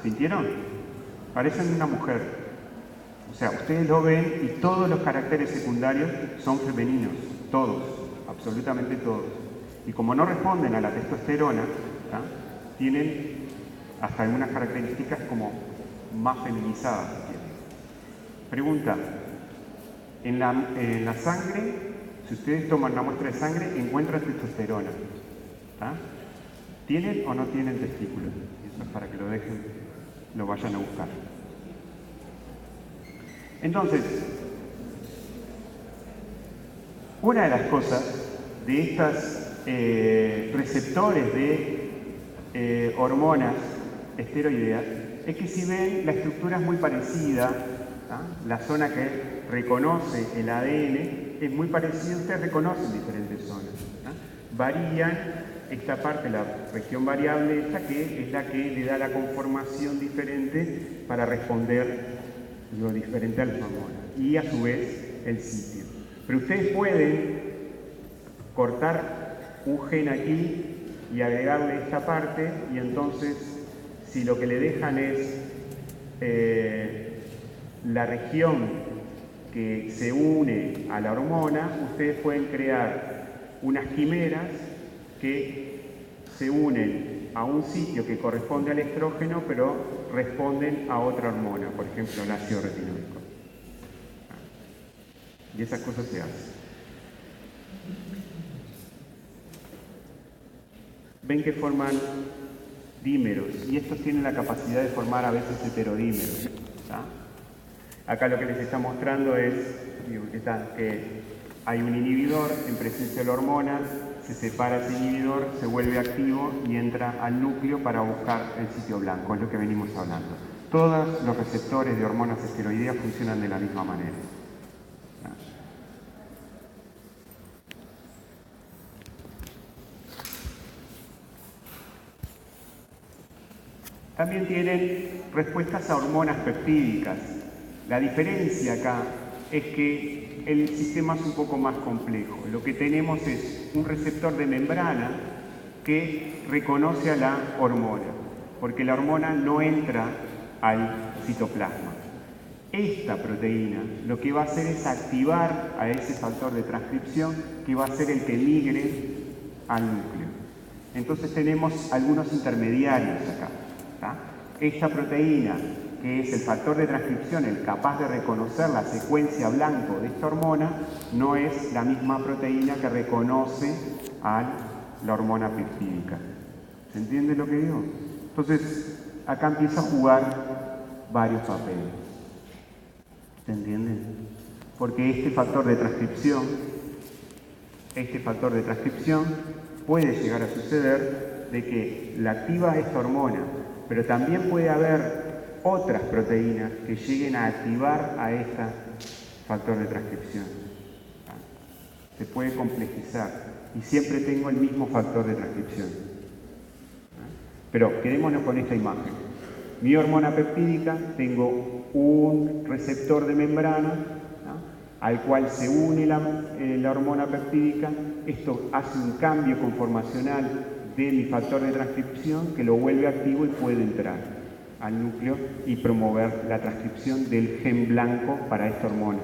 ¿Sintieron? Parecen una mujer. O sea, ustedes lo ven y todos los caracteres secundarios son femeninos. Todos, absolutamente todos. Y como no responden a la testosterona, tienen hasta algunas características como más feminizadas. Pregunta, en la sangre, si ustedes toman una muestra de sangre, encuentran testosterona. ¿Tienen o no tienen testículos? Eso es para que lo vayan a buscar. Entonces, una de las cosas de estos receptores de hormonas esteroideas es que si ven, la estructura es muy parecida, la zona que reconoce el ADN es muy parecida, ustedes reconocen diferentes zonas, varían. Esta parte, la región variable esta, que es la que le da la conformación diferente para responder lo diferente a las hormonas y a su vez el sitio. Pero ustedes pueden cortar un gen aquí y agregarle esta parte y entonces si lo que le dejan es la región que se une a la hormona, ustedes pueden crear unas quimeras que se unen a un sitio que corresponde al estrógeno, pero responden a otra hormona, por ejemplo, el ácido retinóico. Y esas cosas se hacen. Ven que forman dímeros, y estos tienen la capacidad de formar a veces heterodímeros. Acá lo que les está mostrando es que hay un inhibidor en presencia de la hormona, se separa ese inhibidor, se vuelve activo y entra al núcleo para buscar el sitio blanco, es lo que venimos hablando. Todos los receptores de hormonas esteroideas funcionan de la misma manera. También tienen respuestas a hormonas peptídicas. La diferencia acá es que el sistema es un poco más complejo. Lo que tenemos es un receptor de membrana que reconoce a la hormona, porque la hormona no entra al citoplasma. Esta proteína lo que va a hacer es activar a ese factor de transcripción que va a ser el que migre al núcleo. Entonces tenemos algunos intermediarios acá. Esta proteína, que es el factor de transcripción, el capaz de reconocer la secuencia blanco de esta hormona, no es la misma proteína que reconoce a la hormona peptídica. ¿Se entiende lo que digo? Entonces, acá empieza a jugar varios papeles. ¿Se entiende? Porque este factor de transcripción puede llegar a suceder de que la activa esta hormona, pero también puede haber otras proteínas que lleguen a activar a este factor de transcripción. Se puede complejizar y siempre tengo el mismo factor de transcripción. Pero quedémonos con esta imagen. Mi hormona peptídica, tengo un receptor de membrana al cual se une la hormona peptídica. Esto hace un cambio conformacional de mi factor de transcripción que lo vuelve activo y puede entrar al núcleo y promover la transcripción del gen blanco para esta hormona.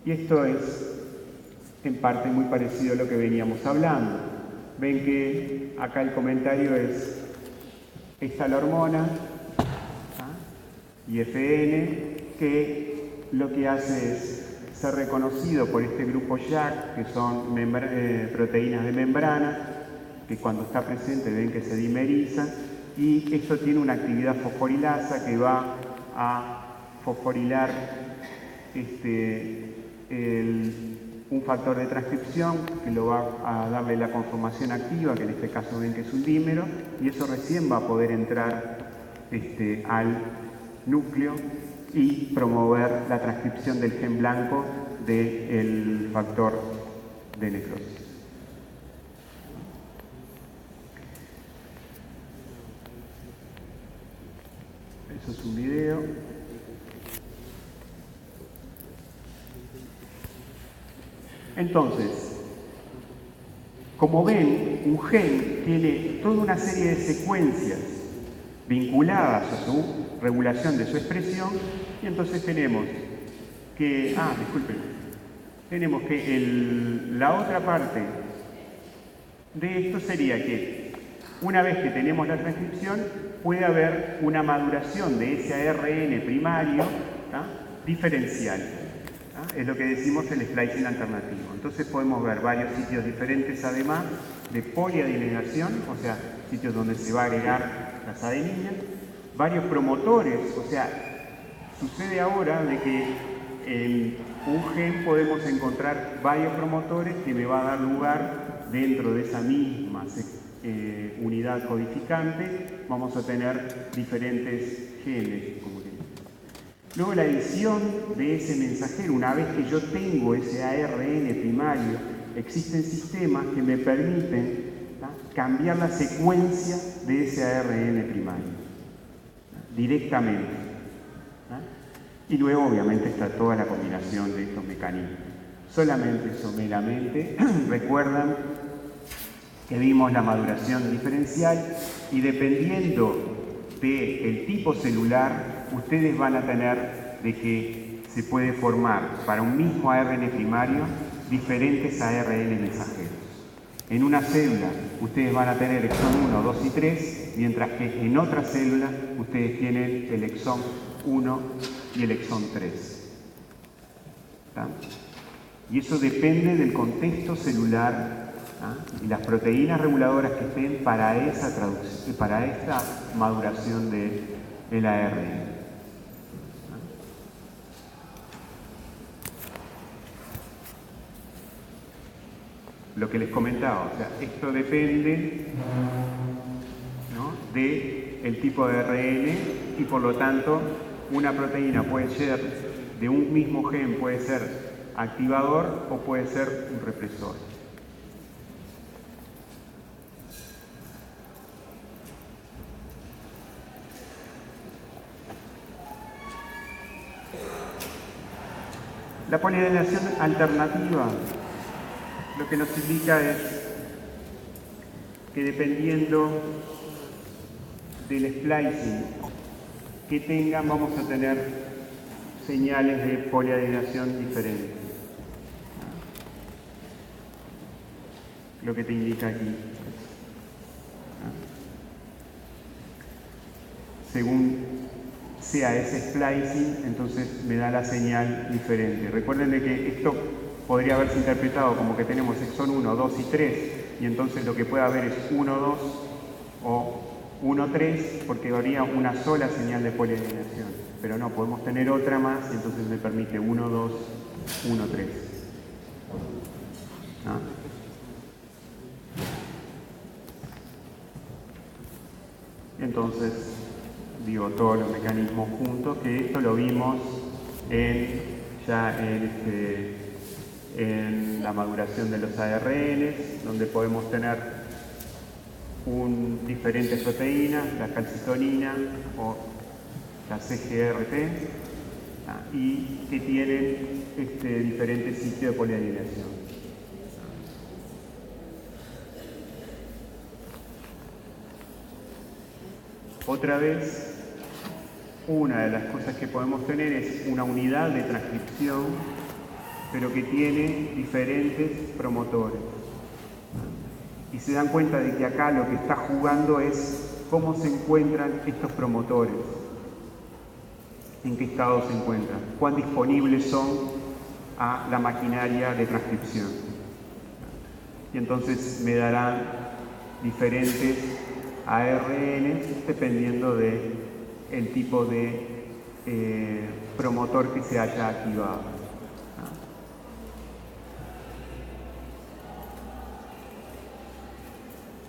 Y esto es en parte muy parecido a lo que veníamos hablando. Ven que acá el comentario es: esta es la hormona IFN, que lo que hace es ser reconocido por este grupo JAK, que son proteínas de membrana, que cuando está presente ven que se dimeriza, y esto tiene una actividad fosforilasa que va a fosforilar un factor de transcripción que lo va a darle la conformación activa, que en este caso ven que es un dímero, y eso recién va a poder entrar al núcleo y promover la transcripción del gen blanco del factor de necrosis. Eso es un video. Entonces, como ven, un gen tiene toda una serie de secuencias vinculadas a su regulación de su expresión, y entonces tenemos que, la otra parte de esto sería que una vez que tenemos la transcripción puede haber una maduración de ese ARN primario diferencial. Es lo que decimos el splicing alternativo. Entonces podemos ver varios sitios diferentes además de poliadinilación, o sea, sitios donde se va a agregar las adeninas, varios promotores, o sea, sucede ahora de que en un gen podemos encontrar varios promotores que me va a dar lugar dentro de esa misma unidad codificante, vamos a tener diferentes genes. Luego la edición de ese mensajero, una vez que yo tengo ese ARN primario, existen sistemas que me permiten cambiar la secuencia de ese ARN primario directamente. Y luego obviamente está toda la combinación de estos mecanismos. Solamente someramente recuerdan que vimos la maduración diferencial y dependiendo del tipo celular, ustedes van a tener de que se puede formar para un mismo ARN primario diferentes ARN mensajeros. En una célula ustedes van a tener exón 1, 2 y 3 mientras que en otras células ustedes tienen el exón 1 y el exón 3. ¿Tá? Y eso depende del contexto celular, ¿tá? Y las proteínas reguladoras que estén para esa traducción, para esta maduración del ARN. Lo que les comentaba, o sea, esto depende, ¿no?, del tipo de ARN y por lo tanto una proteína puede ser de un mismo gen, puede ser activador o puede ser un represor. La poliadenación alternativa lo que nos indica es que dependiendo del splicing que tengan, vamos a tener señales de poliadenación diferentes. Lo que te indica aquí. Según sea ese splicing, entonces me da la señal diferente. Recuerden de que esto podría haberse interpretado como que tenemos exón 1, 2 y 3, y entonces lo que puede haber es 1, 2 o 1, 3, porque habría una sola señal de poliadenación. Pero no, podemos tener otra más, y entonces me permite 1, 2, 1, 3. ¿Ah? Entonces, digo, todos los mecanismos juntos, que esto lo vimos ya en la maduración de los ARNs, donde podemos tener diferentes proteínas, la calcitonina o la CGRT, y que tienen diferentes sitios de poliadenación. Otra vez, una de las cosas que podemos tener es una unidad de transcripción, pero que tiene diferentes promotores. Y se dan cuenta de que acá lo que está jugando es cómo se encuentran estos promotores, en qué estado se encuentran, cuán disponibles son a la maquinaria de transcripción. Y entonces me darán diferentes ARN dependiendo del tipo de promotor que se haya activado.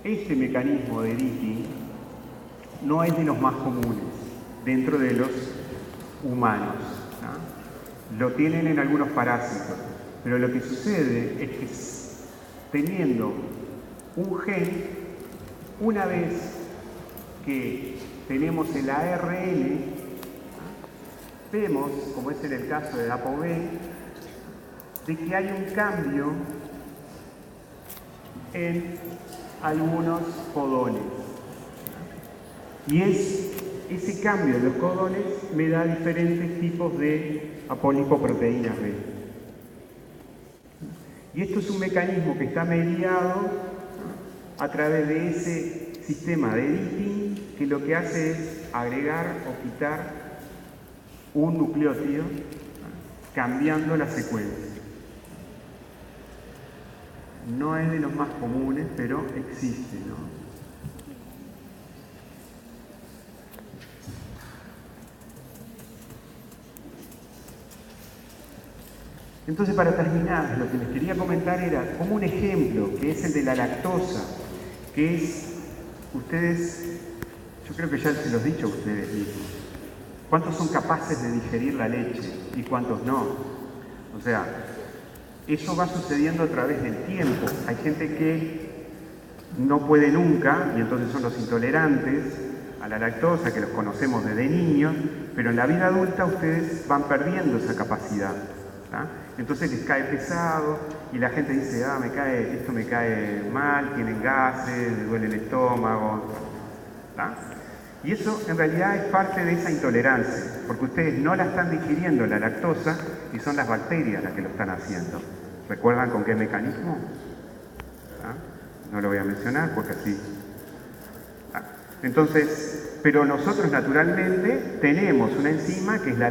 Este mecanismo de editing no es de los más comunes dentro de los humanos, ¿no? Lo tienen en algunos parásitos, pero lo que sucede es que teniendo un gen, una vez que tenemos el ARN, vemos, como es en el caso de ApoB, de que hay un cambio en algunos codones. Y ese cambio de los codones me da diferentes tipos de apolipoproteínas B. Y esto es un mecanismo que está mediado a través de ese sistema de editing que lo que hace es agregar o quitar un nucleótido cambiando la secuencia. No es de los más comunes, pero existe, ¿no? Entonces, para terminar, lo que les quería comentar era como un ejemplo, que es el de la lactosa, que es, ustedes, yo creo que ya se los he dicho a ustedes mismos, ¿cuántos son capaces de digerir la leche y cuántos no? O sea, eso va sucediendo a través del tiempo. Hay gente que no puede nunca, y entonces son los intolerantes a la lactosa, que los conocemos desde niños, pero en la vida adulta ustedes van perdiendo esa capacidad. ¿Tá? Entonces les cae pesado y la gente dice, esto me cae mal, tienen gases, me duele el estómago. ¿Tá? Y eso en realidad es parte de esa intolerancia, porque ustedes no la están digiriendo la lactosa y son las bacterias las que lo están haciendo. ¿Recuerdan con qué mecanismo? ¿Ah? No lo voy a mencionar porque así. Entonces, pero nosotros naturalmente tenemos una enzima que es la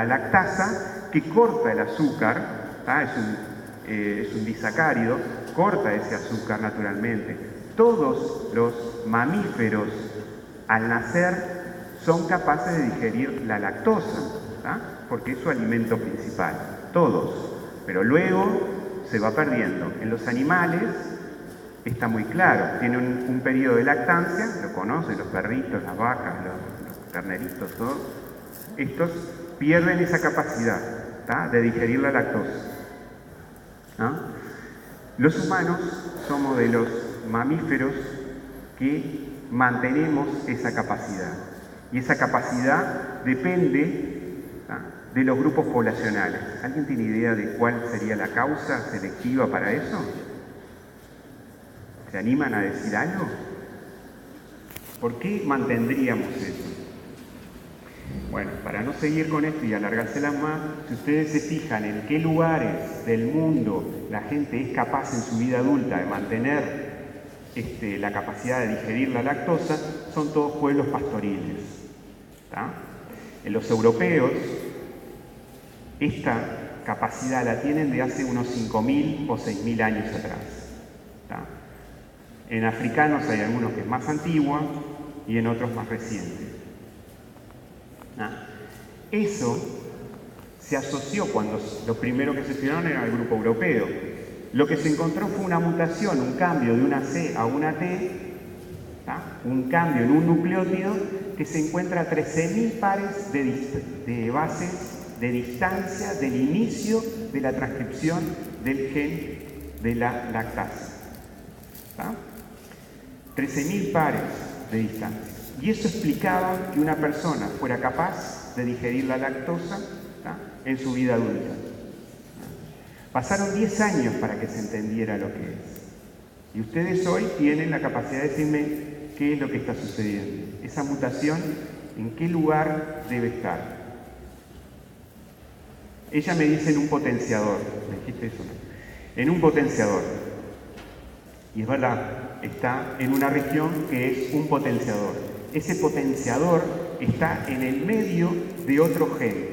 lactasa, que corta el azúcar, es un disacárido, corta ese azúcar naturalmente. Todos los mamíferos al nacer son capaces de digerir la lactosa, porque es su alimento principal, todos, pero luego se va perdiendo. En los animales está muy claro, tienen un periodo de lactancia, lo conocen los perritos, las vacas, los terneritos, todos, estos pierden esa capacidad de digerir la lactosa. Los humanos somos de los mamíferos que mantenemos esa capacidad, y esa capacidad depende de los grupos poblacionales. ¿Alguien tiene idea de cuál sería la causa selectiva para eso? ¿Se animan a decir algo? ¿Por qué mantendríamos eso? Bueno, para no seguir con esto y alargárselas más, si ustedes se fijan en qué lugares del mundo la gente es capaz en su vida adulta de mantener la capacidad de digerir la lactosa, son todos pueblos pastoriles. En los europeos, esta capacidad la tienen de hace unos 5.000 o 6.000 años atrás. En africanos hay algunos que es más antigua y en otros más recientes. Eso se asoció cuando los primeros que se estudiaron era el grupo europeo. Lo que se encontró fue una mutación, un cambio de una C a una T, un cambio en un nucleótido que se encuentra a 13.000 pares de bases de distancia del inicio de la transcripción del gen de la lactasa. 13.000 pares de distancia. Y eso explicaba que una persona fuera capaz de digerir la lactosa en su vida adulta. Pasaron 10 años para que se entendiera lo que es. Y ustedes hoy tienen la capacidad de decirme qué es lo que está sucediendo. Esa mutación, ¿en qué lugar debe estar? Ella me dice en un potenciador. ¿Me dijiste eso? En un potenciador. Y es verdad, está en una región que es un potenciador. Ese potenciador está en el medio de otro gen.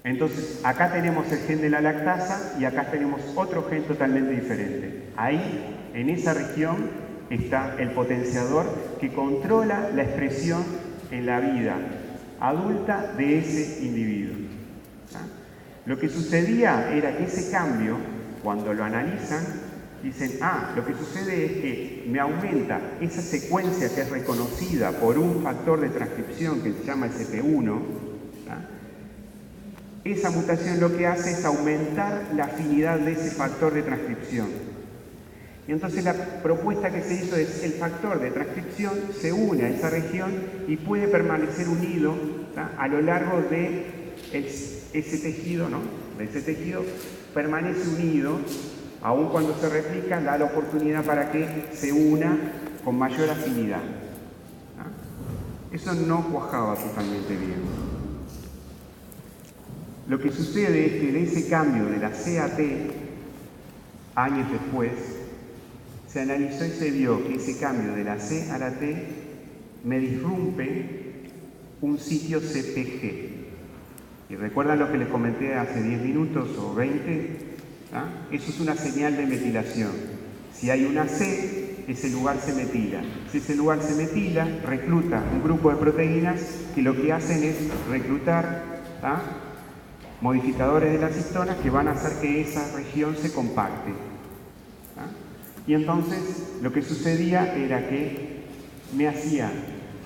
Entonces, acá tenemos el gen de la lactasa y acá tenemos otro gen totalmente diferente. Ahí, en esa región, está el potenciador que controla la expresión en la vida adulta de ese individuo. Lo que sucedía era que ese cambio, cuando lo analizan, dicen, lo que sucede es que me aumenta esa secuencia que es reconocida por un factor de transcripción que se llama SP1. Esa mutación lo que hace es aumentar la afinidad de ese factor de transcripción. Y entonces la propuesta que se hizo es el factor de transcripción se une a esa región y puede permanecer unido a lo largo de ese tejido, de ese tejido permanece unido, aun cuando se replica, da la oportunidad para que se una con mayor afinidad. Eso no cuajaba totalmente bien. Lo que sucede es que de ese cambio de la C a T, años después, se analizó y se vio que ese cambio de la C a la T me disrumpe un sitio CPG. Y recuerdan lo que les comenté hace 10 minutos o 20, eso es una señal de metilación. Si hay una C, ese lugar se metila. Si ese lugar se metila, recluta un grupo de proteínas que lo que hacen es reclutar modificadores de las histonas que van a hacer que esa región se compacte. Y entonces lo que sucedía era que me hacía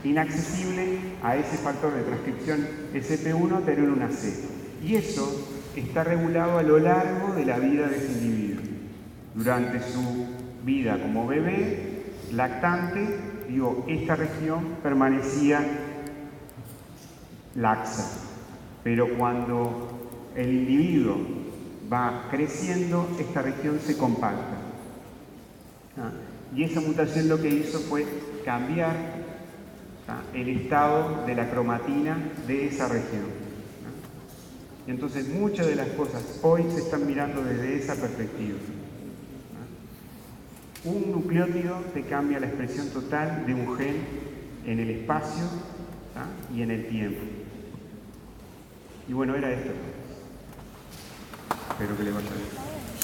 inaccesible a ese factor de transcripción SP1 tener una C. Y eso está regulado a lo largo de la vida de ese individuo. Durante su vida como bebé, lactante, esta región permanecía laxa. Pero cuando el individuo va creciendo, esta región se compacta. Y esa mutación lo que hizo fue cambiar el estado de la cromatina de esa región. Y entonces muchas de las cosas hoy se están mirando desde esa perspectiva. Un nucleótido te cambia la expresión total de un gen en el espacio y en el tiempo. Y bueno, era esto. Espero que les vaya bien.